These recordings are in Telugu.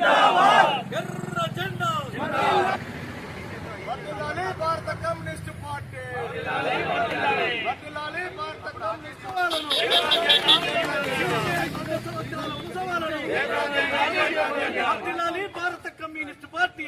ఎర్ర జెండా వర్ధిల్లాలి భారత కమ్యూనిస్ట్ పార్టీ, వర్ధిల్లాలి భారత కమ్యూనిస్ట్ వర్ధిల్లాలి భారత కమ్యూనిస్ట్ పార్టీ.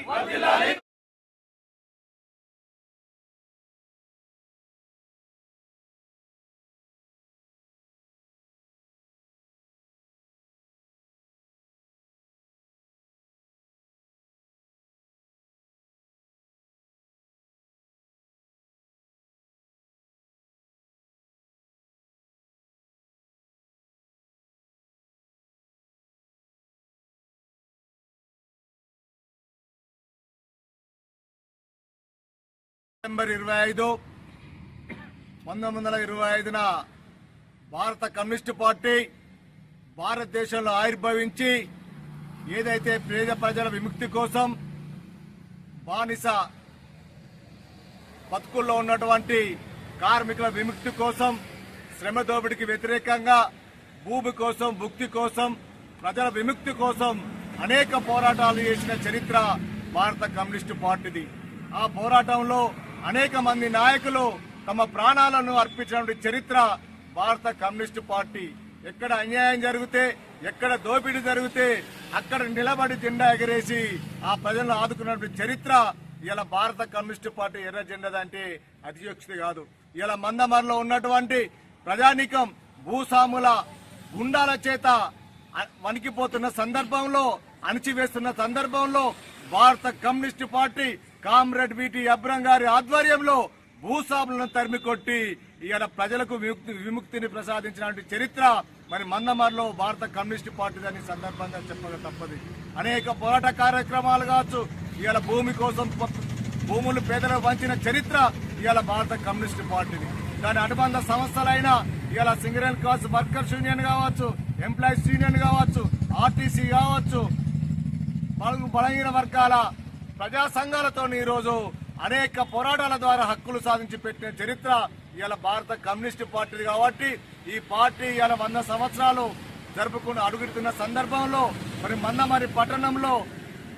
సెప్టెంబర్ 25, 1925న భారత కమ్యూనిస్టు పార్టీ భారతదేశంలో ఆవిర్భవించి ఏదైతే పేద ప్రజల విముక్తి కోసం, బానిస బతుకుల్లో ఉన్నటువంటి కార్మికుల విముక్తి కోసం, శ్రమ దోపిడీకి వ్యతిరేకంగా, భూమి కోసం, భుక్తి కోసం, ప్రజల విముక్తి కోసం అనేక పోరాటాలు చేసిన చరిత్ర భారత కమ్యూనిస్టు పార్టీది. ఆ పోరాటంలో అనేక మంది నాయకులు తమ ప్రాణాలను అర్పించినటువంటి చరిత్ర భారత కమ్యూనిస్టు పార్టీ. ఎక్కడ అన్యాయం జరిగితే, ఎక్కడ దోపిడీ జరిగితే అక్కడ నిలబడి జెండా ఎగరేసి ఆ ప్రజలను ఆదుకున్నటువంటి చరిత్ర ఇలా భారత కమ్యూనిస్టు పార్టీ ఎర్ర జెండా అంటే అతిశయోక్తి కాదు. ఇలా మందమర్లో ఉన్నటువంటి ప్రజానీకం భూస్వాముల గుండాల చేత వణికిపోతున్న సందర్భంలో, అణిచివేస్తున్న సందర్భంలో భారత కమ్యూనిస్టు పార్టీ కామ్రేడ్ బిటి అబ్రహం గారి ఆధ్వర్యంలో భూస్వాములను తరిమి కొట్టి ఇవాళ ప్రజలకు విముక్తిని ప్రసాదించిన చరిత్ర మరి మందమర్లో భారత కమ్యూనిస్టు పార్టీ దాని సందర్భంగా చెప్పక తప్పదు. అనేక పోరాట కార్యక్రమాలు కావచ్చు, ఇవాళ భూమి కోసం భూములు పేదలకు పంచిన చరిత్ర ఇవాళ భారత కమ్యూనిస్టు పార్టీని. దాని అనుబంధ సంస్థలైన ఇవాళ సింగరేణి క్లాస్ వర్కర్స్ యూనియన్ కావచ్చు, ఎంప్లాయీస్ యూనియన్ కావచ్చు, ఆర్టీసీ కావచ్చు, బలహీన వర్గాల ప్రజా సంఘాలతో ఈరోజు అనేక పోరాటాల ద్వారా హక్కులు సాధించి పెట్టిన చరిత్ర ఇవాళ భారత కమ్యూనిస్టు పార్టీది. కాబట్టి ఈ పార్టీ ఇవాళ 100 సంవత్సరాలు జరుపుకుని అడుగుతున్న సందర్భంలో మరి మందమరి పట్టణంలో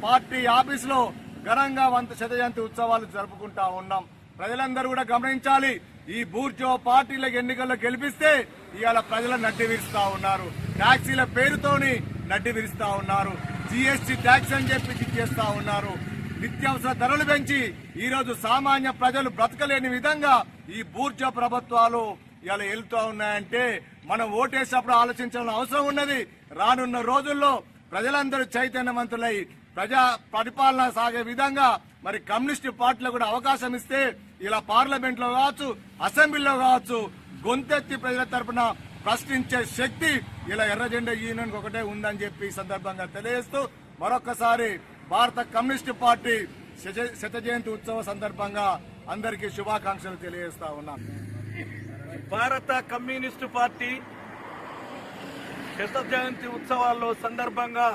పార్టీ ఆఫీసులో ఘనంగా 100వ జయంతి ఉత్సవాలు జరుపుకుంటా ఉన్నాం. ప్రజలందరూ కూడా గమనించాలి, ఈ బూర్జో పార్టీలకు ఎన్నికల్లో గెలిపిస్తే ఇవాళ ప్రజలను నడ్డి విరుస్తా ఉన్నారు. ట్యాక్సీల పేరుతోని నడ్డి విరుస్తా ఉన్నారు. జీఎస్టీ ట్యాక్స్ అని చెప్పి చేస్తా ఉన్నారు. నిత్యావసర ధరలు పెంచి ఈ రోజు సామాన్య ప్రజలు బ్రతకలేని విధంగా ఈ బూర్జా ప్రభుత్వాలు ఇలా వెళ్తూ ఉన్నాయంటే మనం ఓటేసినప్పుడు ఆలోచించాల్సిన అవసరం ఉన్నది. రానున్న రోజుల్లో ప్రజలందరూ చైతన్యవంతులై ప్రజా పరిపాలన సాగే విధంగా మరి కమ్యూనిస్టు పార్టీలో కూడా అవకాశం ఇస్తే ఇలా పార్లమెంట్ లో కావచ్చు, అసెంబ్లీలో కావచ్చు గొంతెత్తి ప్రజల తరఫున ప్రశ్నించే శక్తి ఇలా ఎర్ర జెండా యూనియన్ ఒకటే ఉందని చెప్పి ఈ సందర్భంగా తెలియజేస్తూ మరొకసారి భారత కమ్యూనిస్టు పార్టీ శత జయంతి ఉత్సవ సందర్భంగా అందరికీ శుభాకాంక్షలు తెలియజేస్తా ఉన్నాం. భారత కమ్యూనిస్టు పార్టీ శత జయంతి ఉత్సవాల్లో సందర్భంగా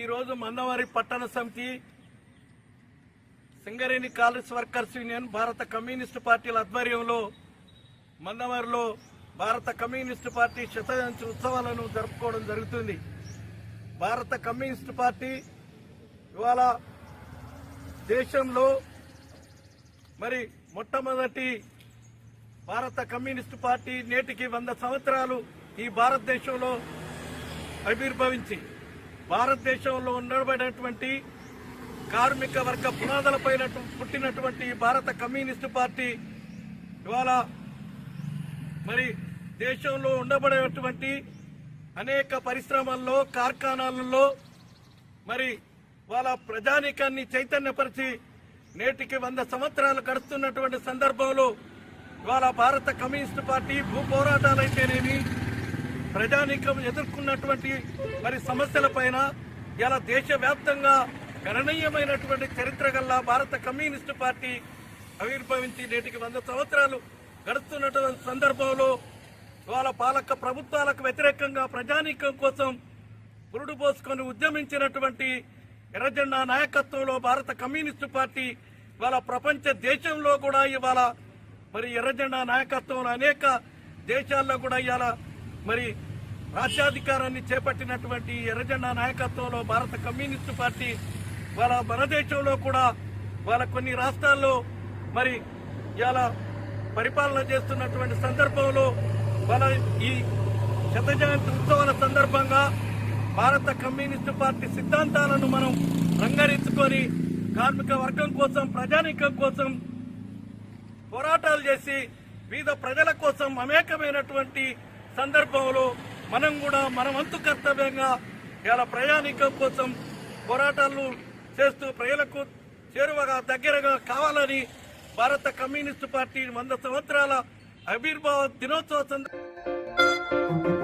ఈరోజు మందమరి పట్టణ సమితి, సింగరేణి కాలేజ్ వర్కర్స్ యూనియన్, భారత కమ్యూనిస్టు పార్టీల ఆధ్వర్యంలో మందమరిలో భారత కమ్యూనిస్టు పార్టీ శత జయంతి ఉత్సవాలను జరుపుకోవడం జరుగుతుంది. భారత కమ్యూనిస్టు పార్టీ ఇవాళ దేశంలో మరి మొట్టమొదటి భారత కమ్యూనిస్టు పార్టీ నేటికి 100 సంవత్సరాలు ఈ భారతదేశంలో ఆవిర్భవించి భారతదేశంలో ఉండబడినటువంటి కార్మిక వర్గ పునాదులపైన పుట్టినటువంటి భారత కమ్యూనిస్టు పార్టీ ఇవాళ మరి దేశంలో ఉండబడేటువంటి అనేక పరిశ్రమల్లో, కార్ఖానాలలో మరి వాళ్ళ ప్రజానీకాన్ని చైతన్యపరిచి నేటికి 100 సంవత్సరాలు గడుస్తున్నటువంటి సందర్భంలో ఇవాళ భారత కమ్యూనిస్టు పార్టీ భూ పోరాటాలైతేనేమి, ప్రజానీకం ఎదుర్కొన్నటువంటి మరి సమస్యలపైన ఇలా దేశవ్యాప్తంగా గణనీయమైనటువంటి చరిత్ర గల భారత కమ్యూనిస్టు పార్టీ ఆవిర్భవించి నేటికి 100 సంవత్సరాలు గడుస్తున్నటువంటి సందర్భంలో ఇవాళ పాలక ప్రభుత్వాలకు వ్యతిరేకంగా ప్రజానీకం కోసం పురుడు పోసుకొని ఉద్యమించినటువంటి ఎర్రజెండా నాయకత్వంలో భారత కమ్యూనిస్టు పార్టీ ఇవాళ ప్రపంచ దేశంలో కూడా ఇవాళ మరి ఎర్రజెండా నాయకత్వంలో అనేక దేశాల్లో కూడా ఇవాళ మరి రాజ్యాధికారాన్ని చేపట్టినటువంటి ఎర్రజెండా నాయకత్వంలో భారత కమ్యూనిస్టు పార్టీ వాళ్ళ మన దేశంలో కూడా వాళ్ళ కొన్ని రాష్ట్రాల్లో మరి ఇలా పరిపాలన చేస్తున్నటువంటి సందర్భంలో వాళ్ళ ఈ శత జయంతి ఉత్సవాల సందర్భంగా భారత కమ్యూనిస్టు పార్టీ సిద్ధాంతాలను మనం రంగరించుకొని కార్మిక వర్గం కోసం, ప్రజానీకం కోసం పోరాటాలు చేసి వివిధ ప్రజల కోసం మమేకమైనటువంటి సందర్భంలో మనం కూడా మన వంతు కర్తవ్యంగా ఇలా ప్రజానీకం కోసం పోరాటాలు చేస్తూ ప్రజలకు చేరువగా దగ్గరగా కావాలని భారత కమ్యూనిస్టు పార్టీ 100 సంవత్సరాల ఆవిర్భావ దినోత్సవ సందర్భంగా